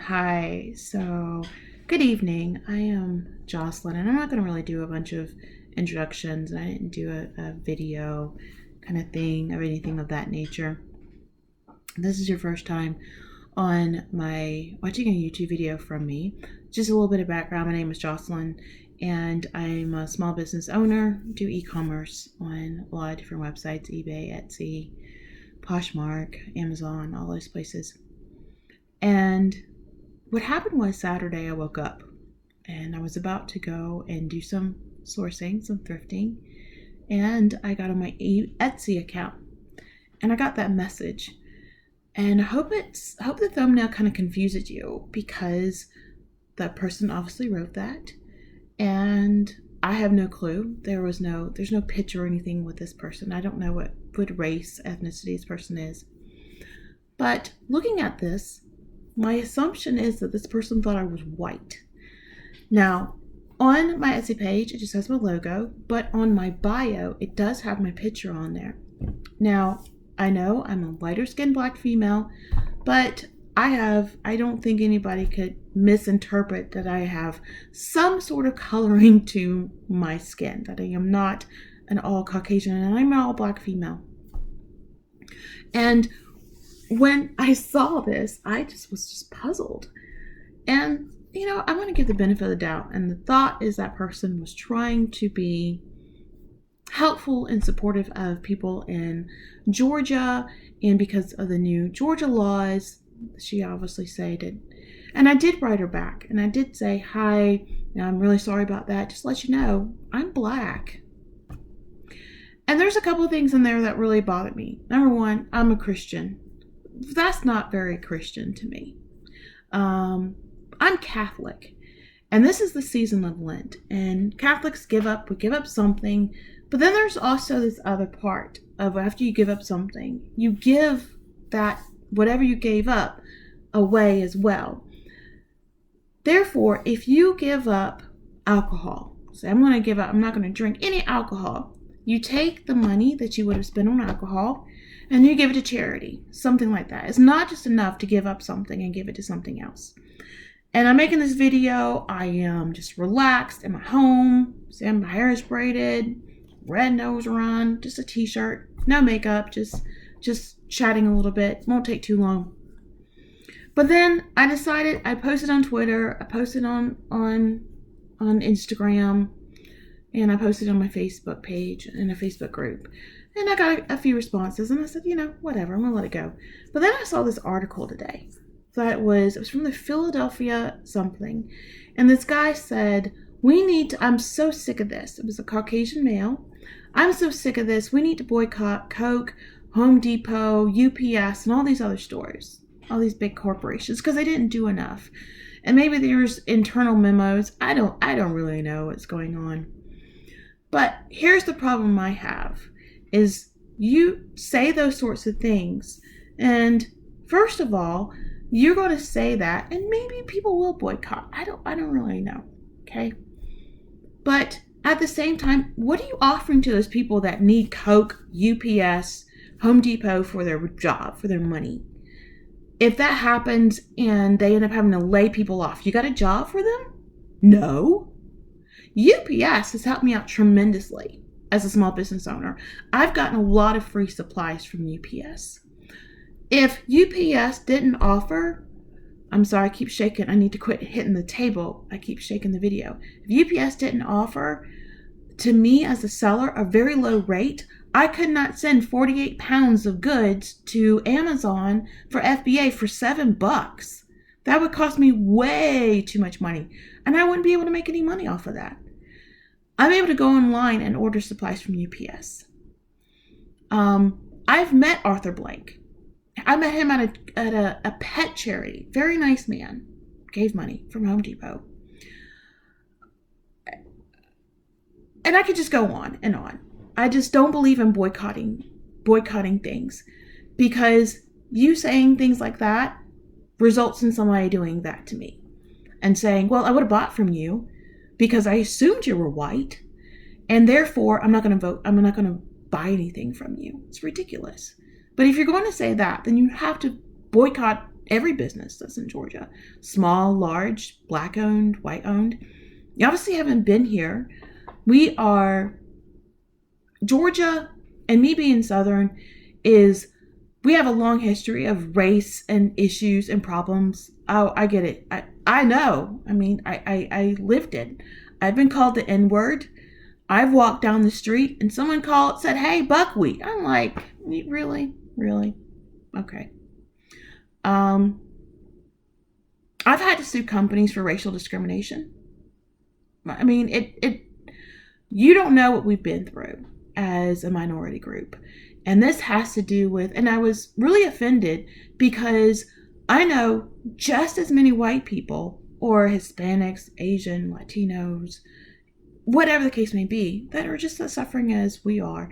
Hi, so good evening. I am Jocelyn, and I'm not going to really do a bunch of introductions. I didn't do a video kind of thing or anything of that nature. This is your first time on watching a YouTube video from me. Just a little bit of background. My name is Jocelyn, and I'm a small business owner, do e-commerce on a lot of different websites, eBay, Etsy, Poshmark, Amazon, all those places. And what happened was Saturday I woke up and I was about to go and do some sourcing, some thrifting, and I got on my Etsy account and I got that message. And I hope the thumbnail kind of confuses you, because that person obviously wrote that and I have no clue. There's no picture or anything with this person. I don't know what race, ethnicity this person is. But looking at this, my assumption is that this person thought I was white. Now, on my Etsy page, it just has my logo, but on my bio, it does have my picture on there. Now, I know I'm a lighter skinned black female, but I don't think anybody could misinterpret that I have some sort of coloring to my skin, that I am not an all Caucasian and I'm an all black female. And when I saw this, I was puzzled. And, I'm going to give the benefit of the doubt. And the thought is that person was trying to be helpful and supportive of people in Georgia. And because of the new Georgia laws, she obviously said it. And I did write her back. And I did say, hi, I'm really sorry about that. Just to let you know, I'm black. And there's a couple of things in there that really bothered me. Number one, I'm a Christian. That's not very Christian to me. I'm Catholic, and this is the season of Lent, and Catholics we give up something, but then there's also this other part of after you give up something, you give that whatever you gave up away as well. Therefore, if you give up alcohol, say I'm not going to drink any alcohol, you take the money that you would have spent on alcohol and you give it to charity, something like that. It's not just enough to give up something and give it to something else. And I'm making this video. I am just relaxed in my home. See, my hair is braided, red nose run, just a t-shirt, no makeup, just chatting a little bit. Won't take too long. But then I decided, I posted on Twitter, I posted on Instagram, and I posted on my Facebook page in a Facebook group. And I got a few responses, and I said, whatever, I'm going to let it go. But then I saw this article today that it was from the Philadelphia something. And this guy said, I'm so sick of this. It was a Caucasian male. I'm so sick of this. We need to boycott Coke, Home Depot, UPS, and all these other stores, all these big corporations, because they didn't do enough. And maybe there's internal memos. I don't really know what's going on. But here's the problem I have. Is you say those sorts of things, and first of all, you're going to say that, and maybe people will boycott. I don't really know, okay? But at the same time, what are you offering to those people that need Coke, UPS, Home Depot for their job, for their money? If that happens and they end up having to lay people off, you got a job for them? No. UPS has helped me out tremendously. As a small business owner, I've gotten a lot of free supplies from UPS. If UPS didn't offer, I'm sorry, I keep shaking. I need to quit hitting the table. I keep shaking the video. If UPS didn't offer to me as a seller a very low rate, I could not send 48 pounds of goods to Amazon for FBA for $7. That would cost me way too much money, and I wouldn't be able to make any money off of that. I'm able to go online and order supplies from UPS. I've met Arthur Blank. I met him at a pet charity. Very nice man. Gave money from Home Depot. And I could just go on and on. I just don't believe in boycotting things, because you saying things like that results in somebody doing that to me and saying, well, I would have bought from you because I assumed you were white, and therefore I'm not going to vote. I'm not going to buy anything from you. It's ridiculous. But if you're going to say that, then you have to boycott every business that's in Georgia. Small, large, black owned, white owned. You obviously haven't been here. Georgia, and me being Southern, we have a long history of race and issues and problems. Oh, I get it. I know. I mean, I lived it. I've been called the N-word. I've walked down the street and someone said, "Hey, buckwheat." I'm like, really? Okay. I've had to sue companies for racial discrimination. I mean, you don't know what we've been through as a minority group. And this has to do with, and I was really offended because I know just as many white people or Hispanics, Asian, Latinos, whatever the case may be, that are just as suffering as we are.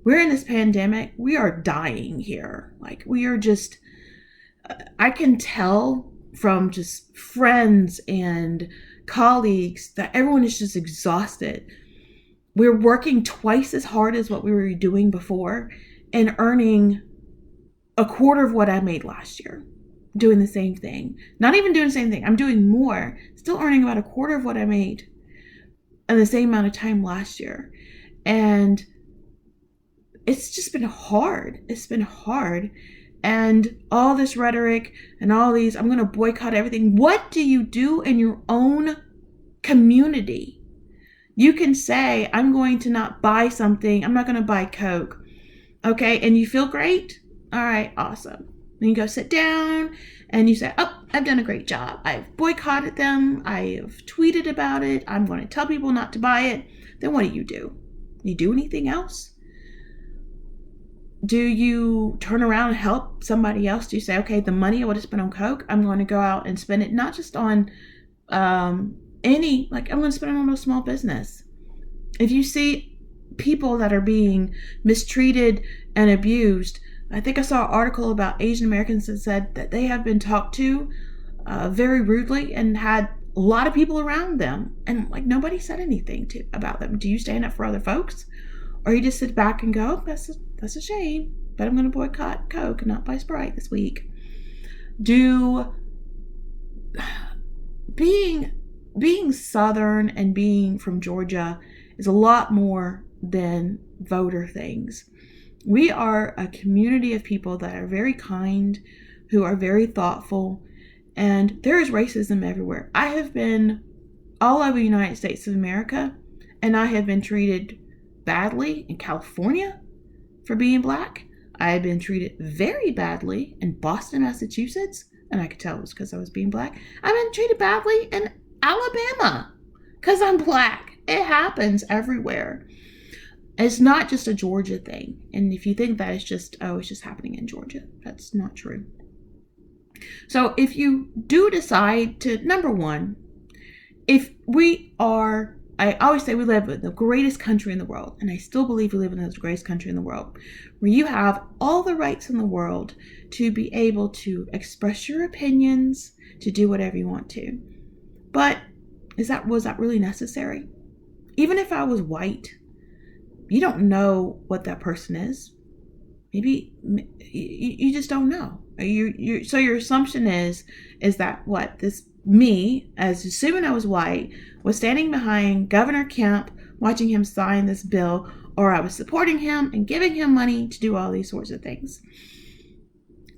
We're in this pandemic. We are dying here. Like, we are just, I can tell from just friends and colleagues that everyone is just exhausted. We're working twice as hard as what we were doing before and earning a quarter of what I made last year, doing the same thing. Not even doing the same thing. I'm doing more, still earning about a quarter of what I made in the same amount of time last year. And it's just been hard. It's been hard. And all this rhetoric and all these, I'm going to boycott everything. What do you do in your own community? You can say, I'm going to not buy something. I'm not going to buy Coke. Okay. And you feel great. All right. Awesome. Then you go sit down and you say, "Oh, I've done a great job. I've boycotted them. I have tweeted about it. I'm going to tell people not to buy it." Then what do? You do anything else? Do you turn around and help somebody else? Do you say, okay, the money I would have spent on Coke, I'm going to go out and spend it not just on I'm going to spend it on a small business. If you see people that are being mistreated and abused, I think I saw an article about Asian Americans that said that they have been talked to very rudely and had a lot of people around them, and nobody said anything about them. Do you stand up for other folks, or you just sit back and go, "That's a shame, but I'm going to boycott Coke and not buy Sprite this week"? Being Southern and being from Georgia is a lot more than voter things. We are a community of people that are very kind, who are very thoughtful, and there is racism everywhere. I have been all over the United States of America, and I have been treated badly in California for being black. I have been treated very badly in Boston, Massachusetts, and I could tell it was because I was being black. I've been treated badly in Alabama because I'm black. It happens everywhere. It's not just a Georgia thing. And if you think that it's just happening in Georgia, that's not true. So if you do decide to, number one, I always say we live in the greatest country in the world, and I still believe we live in the greatest country in the world, where you have all the rights in the world to be able to express your opinions, to do whatever you want to. But was that really necessary? Even if I was white, you don't know what that person is. Maybe you just don't know. So your assumption is that me, as assuming I was white, was standing behind Governor Kemp, watching him sign this bill, or I was supporting him and giving him money to do all these sorts of things.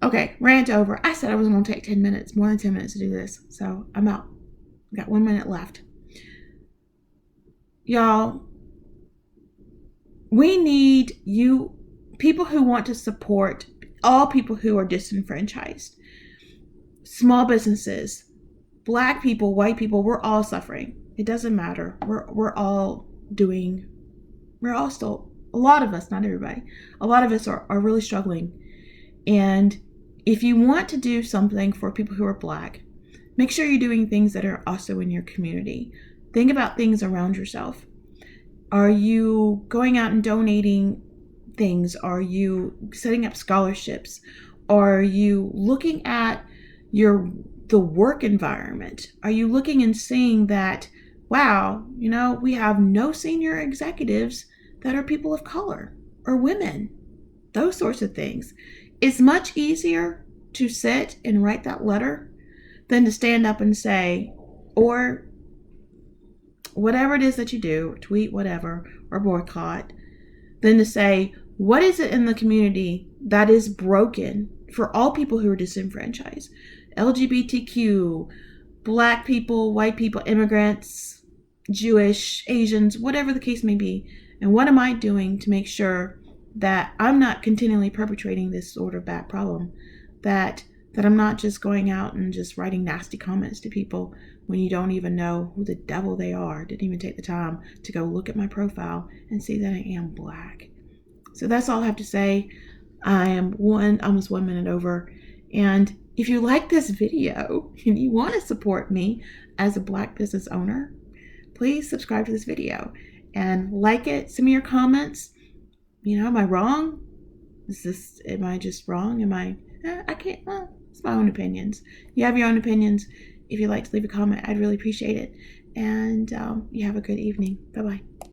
Okay, rant over. I said I was going to take more than 10 minutes to do this, so I'm out. Got 1 minute left. Y'all, we need you, people who want to support all people who are disenfranchised, small businesses, black people, white people. We're all suffering. It doesn't matter. We're all still, a lot of us, not everybody, a lot of us are really struggling. And if you want to do something for people who are black, make sure you're doing things that are also in your community. Think about things around yourself. Are you going out and donating things? Are you setting up scholarships? Are you looking at the work environment? Are you looking and seeing that, wow, we have no senior executives that are people of color or women? Those sorts of things. It's much easier to sit and write that letter than to stand up and say, or whatever it is that you do, tweet, whatever, or boycott, than to say, what is it in the community that is broken for all people who are disenfranchised? LGBTQ, Black people, white people, immigrants, Jewish, Asians, whatever the case may be. And what am I doing to make sure that I'm not continually perpetrating this sort of bad problem? That I'm not just going out and just writing nasty comments to people when you don't even know who the devil they are. Didn't even take the time to go look at my profile and see that I am Black. So that's all I have to say. I am almost 1 minute over. And if you like this video and you want to support me as a Black business owner, please subscribe to this video and like it. Send me your comments. Am I wrong? Am I just wrong? I can't, it's my own opinions. You have your own opinions. If you'd like to leave a comment, I'd really appreciate it. And you have a good evening. Bye-bye.